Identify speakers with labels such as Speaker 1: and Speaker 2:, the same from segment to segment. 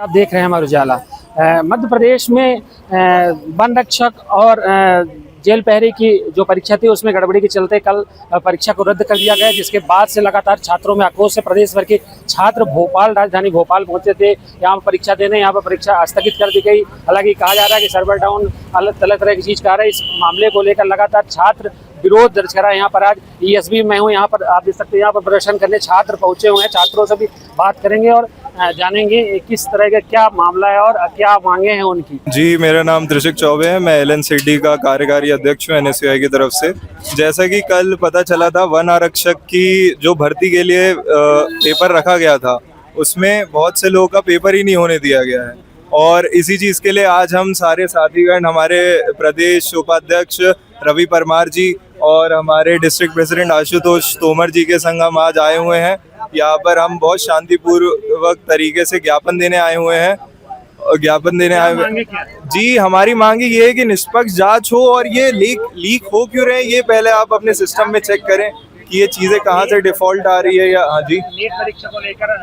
Speaker 1: आप देख रहे हैं अमर उजाला। मध्य प्रदेश में वन रक्षक और जेल पहरे की जो परीक्षा थी उसमें गड़बड़ी के चलते कल परीक्षा को रद्द कर दिया गया, जिसके बाद से लगातार छात्रों में आक्रोश है। प्रदेश भर के छात्र भोपाल, राजधानी भोपाल पहुंचे थे यहाँ पर परीक्षा देने। यहाँ पर परीक्षा स्थगित कर दी गई। हालांकि कहा जा रहा है कि सर्वर डाउन अलग तरह की चीज़ कहा रहा है। इस मामले को लेकर लगातार छात्र विरोध दर्ज करा है। यहाँ पर आज ESB मैं हूँ, यहाँ पर आप देख सकते हैं यहाँ पर प्रदर्शन करने छात्र पहुंचे हुए हैं। छात्रों से भी बात करेंगे और जानेंगे किस तरह का क्या मामला है और क्या मांगे हैं उनकी।
Speaker 2: जी, मेरा नाम त्रिशिक चौबे है। मैं LNCT का कार्यकारी अध्यक्ष हूँ NSUI की तरफ से। जैसा कि कल पता चला था, वन आरक्षक की जो भर्ती के लिए पेपर रखा गया था उसमें बहुत से लोगों का पेपर ही नहीं होने दिया गया है। और इसी चीज़ के लिए आज हम सारे साथीगण, हमारे प्रदेश उपाध्यक्ष रवि परमार जी और हमारे डिस्ट्रिक्ट प्रेसिडेंट आशुतोष तोमर जी के संग हम आज आए हुए हैं। यहाँ पर हम बहुत शांतिपूर्वक तरीके से ज्ञापन देने आए हुए हैं। जी, हमारी मांग ये है कि निष्पक्ष जांच हो और ये लीक हो क्यों रहे हैं ये पहले आप अपने सिस्टम में चेक करें कि ये चीज़ें कहाँ से डिफॉल्ट आ रही है। या हाँ जी,
Speaker 1: नीट परीक्षा को लेकर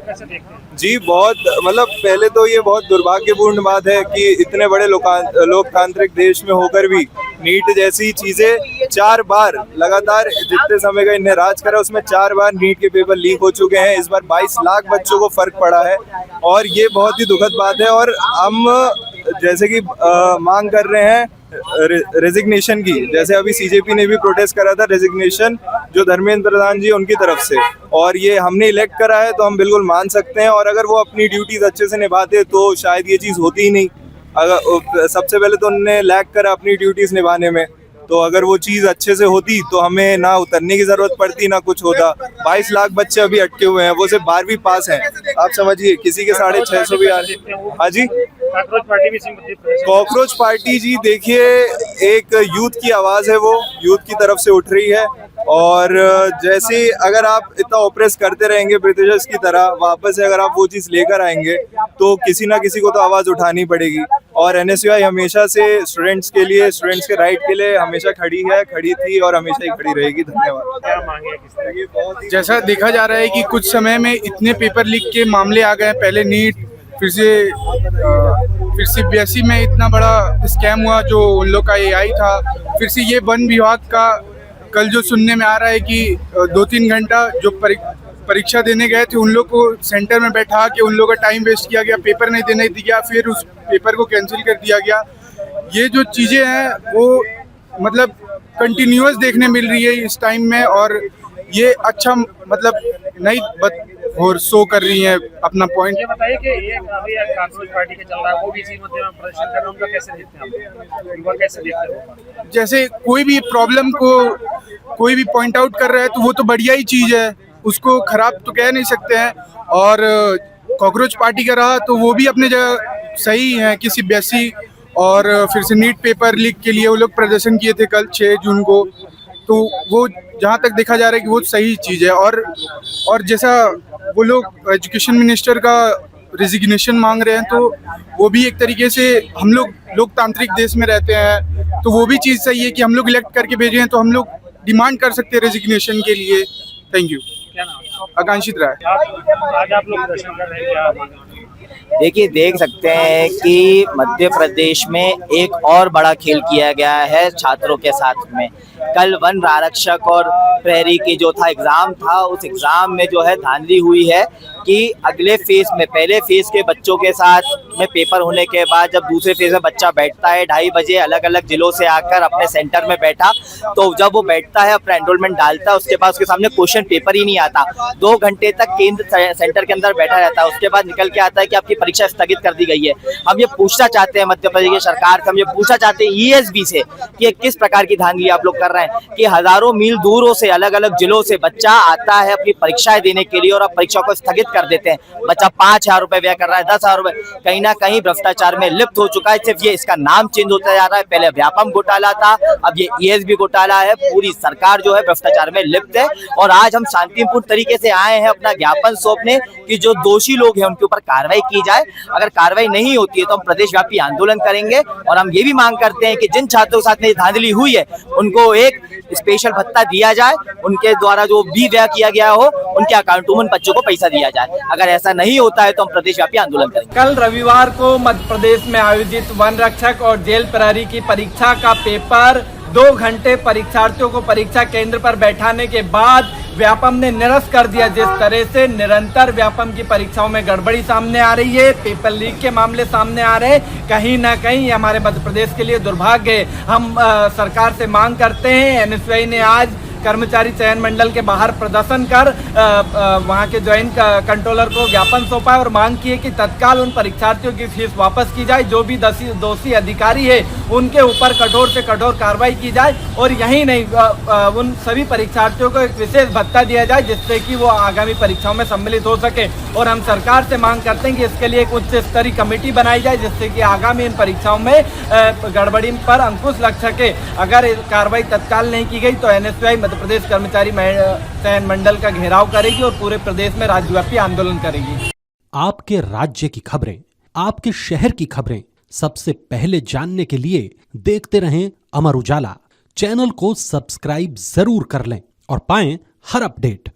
Speaker 1: कैसे देखते हैं?
Speaker 2: जी, बहुत मतलब पहले तो ये बहुत दुर्भाग्यपूर्ण बात है कि इतने बड़े लोकतांत्रिक देश में होकर भी नीट जैसी चीज़ें 4 बार लगातार, जितने समय का इन्हें राज करा उसमें 4 बार नीट के पेपर लीक हो चुके हैं। इस बार 22 लाख बच्चों को फर्क पड़ा है और ये बहुत ही दुखद बात है। और हम जैसे कि मांग कर रहे हैं रेजिग्नेशन की, जैसे अभी CJP ने भी प्रोटेस्ट करा था रेजिग्नेशन जो धर्मेंद्र प्रधान जी उनकी तरफ से, और ये हमने इलेक्ट करा है तो हम बिल्कुल मान सकते हैं। और अगर वो अपनी ड्यूटीज अच्छे से निभाते तो शायद ये चीज़ होती ही नहीं। अगर सबसे पहले तो उन्होंने लैग करा अपनी ड्यूटीज निभाने में, तो अगर वो चीज़ अच्छे से होती तो हमें ना उतरने की ज़रूरत पड़ती ना कुछ होता। 22 लाख बच्चे अभी अटके हुए हैं, वो सिर्फ 12वीं पास हैं। आप समझिए, किसी के 650 भी आ रहे हैं। हाँ जी, कॉकरोच पार्टी जी, देखिए एक यूथ की आवाज़ है, वो यूथ की तरफ से उठ रही है। और जैसे अगर आप इतना ऑपरेस करते रहेंगे ब्रिटिशर्स की तरह, वापस से अगर आप वो चीज़ लेकर आएंगे तो किसी ना किसी को तो आवाज़ उठानी पड़ेगी। और NSUI हमेशा से स्टूडेंट्स के लिए, स्टूडेंट्स के राइट के लिए हमेशा खड़ी थी और हमेशा ही खड़ी रहेगी। धन्यवाद।
Speaker 3: जैसा देखा जा रहा है कि कुछ समय में इतने पेपर लीक के मामले आ गए, पहले नीट, फिर से CBSE में इतना बड़ा स्कैम हुआ जो उन लोग का AI था, फिर से ये वन विभाग का कल जो सुनने में आ रहा है कि 2-3 घंटा जो परीक्षा देने गए थे उन लोग को सेंटर में बैठा के उन लोग का टाइम वेस्ट किया गया, पेपर नहीं देने दिया, फिर उस पेपर को कैंसिल कर दिया गया। ये जो चीज़ें हैं वो मतलब कंटिन्यूअस देखने मिल रही है इस टाइम में, और ये अच्छा मतलब नहीं और शो कर रही हैं अपना पॉइंट।
Speaker 1: ये बताइए कि ये अभी कॉकरोच पार्टी के चल रहा है, वो भी इसी मुद्दे में प्रदर्शन कर रहे हैं, उनका कैसे देखते हैं आप? उनका कैसे देखते हैं?
Speaker 3: जैसे कोई भी प्रॉब्लम को कोई भी पॉइंट आउट कर रहा है तो वो तो बढ़िया ही चीज़ है, उसको खराब तो कह नहीं सकते हैं। और कॉकरोच पार्टी का रहा तो वो भी अपने जगह सही है कि CBSE और फिर से नीट पेपर लीक के लिए वो लोग प्रदर्शन किए थे कल 6 जून को, तो वो जहाँ तक देखा जा रहा है कि वो सही चीज़ है। और जैसा वो लोग एजुकेशन मिनिस्टर का रेजिग्नेशन मांग रहे हैं तो वो भी एक तरीके से, हम लोग लोकतांत्रिक देश में रहते हैं तो वो भी चीज़ सही है कि हम लोग इलेक्ट करके भेजे हैं तो हम लोग डिमांड कर सकते हैं रेजिग्नेशन के लिए। Thank you.
Speaker 1: क्या नाम है?
Speaker 3: आकांक्षित राय।
Speaker 1: आज आप लोग प्रदर्शन कर रहे हैं, क्या?
Speaker 4: देखिए, देख सकते हैं कि मध्य प्रदेश में एक और बड़ा खेल किया गया है छात्रों के साथ में। कल वन आरक्षक और प्रहरी की जो था एग्ज़ाम था, उस एग्ज़ाम में जो है धांधली हुई है कि अगले फेज़ में, पहले फेज़ के बच्चों के साथ में पेपर होने के बाद जब दूसरे फेज़ में बच्चा बैठता है 2:30 बजे अलग अलग ज़िलों से आकर अपने सेंटर में बैठा, तो जब वो बैठता है अपना एनरोलमेंट डालता है, उसके बाद उसके सामने क्वेश्चन पेपर ही नहीं आता। 2 घंटे तक केंद्र सेंटर के अंदर बैठा रहता है, उसके बाद निकल के आता है कि आपकी परीक्षा स्थगित कर दी गई है। हम ये पूछना चाहते हैं मध्य प्रदेश की सरकार से, हम ये पूछना चाहते हैं ESB से कि किस प्रकार की धांधली आप लोग कर रहे हैं कि हज़ारों मील दूरों से, अलग अलग जिलों से बच्चा आता है अपनी परीक्षाएं देने के लिए और अब परीक्षा को स्थगित कर देते हैं। बच्चा 5,000 रुपए व्यय कर रहा है, 10,000 रुपए, कहीं ना कहीं भ्रष्टाचार में लिप्त हो चुका है। सिर्फ ये इसका नाम चेंज होता जा रहा है, पहले व्यापम घोटाला था, अब ये ESB घोटाला है। पूरी सरकार जो है भ्रष्टाचार में लिप्त है और आज हम शांतिपूर्ण तरीके से आए हैं अपना ज्ञापन सौंपने कि जो दोषी लोग हैं उनके ऊपर कार्रवाई की जाए। अगर कार्रवाई नहीं होती है तो हम प्रदेश व्यापी आंदोलन करेंगे। और हम ये भी मांग करते हैं कि जिन छात्रों के साथ में धांधली हुई है उनको एक स्पेशल भत्ता दिया जाए, उनके द्वारा जो भी व्यय किया गया हो उनके अकाउंट में उन बच्चों को पैसा दिया जाए। जाए। अगर ऐसा नहीं होता है तो हम प्रदेशव्यापी आंदोलन करेंगे।
Speaker 5: कल रविवार को मध्य प्रदेश में आयोजित वन रक्षक और जेल प्रहरी की परीक्षा का पेपर 2 घंटे परीक्षार्थियों को परीक्षा केंद्र पर बैठाने के बाद व्यापम ने निरस्त कर दिया। जिस तरह से निरंतर व्यापम की परीक्षाओं में गड़बड़ी सामने आ रही है, पेपर लीक के मामले सामने आ रहे हैं, कहीं ना कहीं ये हमारे मध्य प्रदेश के लिए दुर्भाग्य है। हम सरकार से मांग करते हैं, एनएसयूआई ने आज कर्मचारी चयन मंडल के बाहर प्रदर्शन कर वहां के ज्वाइंट कंट्रोलर को ज्ञापन सौंपा है और मांग की है कि तत्काल उन परीक्षार्थियों की फीस वापस की जाए। जो भी दोषी अधिकारी है उनके ऊपर कठोर से कठोर कार्रवाई की जाए और यही नहीं उन सभी परीक्षार्थियों को एक विशेष भत्ता दिया जाए जिससे कि वो आगामी परीक्षाओं में सम्मिलित हो सके। और हम सरकार से मांग करते हैं कि इसके लिए एक उच्च स्तरीय कमेटी बनाई जाए जिससे कि आगामी इन परीक्षाओं में गड़बड़ी पर अंकुश लग सके। अगर कार्रवाई तत्काल नहीं की गई तो एनएसयूआई मध्य प्रदेश कर्मचारी चयन मंडल का घेराव करेगी और पूरे प्रदेश में राज्यव्यापी आंदोलन करेगी।
Speaker 6: आपके राज्य की खबरें, आपके शहर की खबरें सबसे पहले जानने के लिए देखते रहें अमर उजाला। चैनल को सब्सक्राइब जरूर कर लें और पाएं हर अपडेट।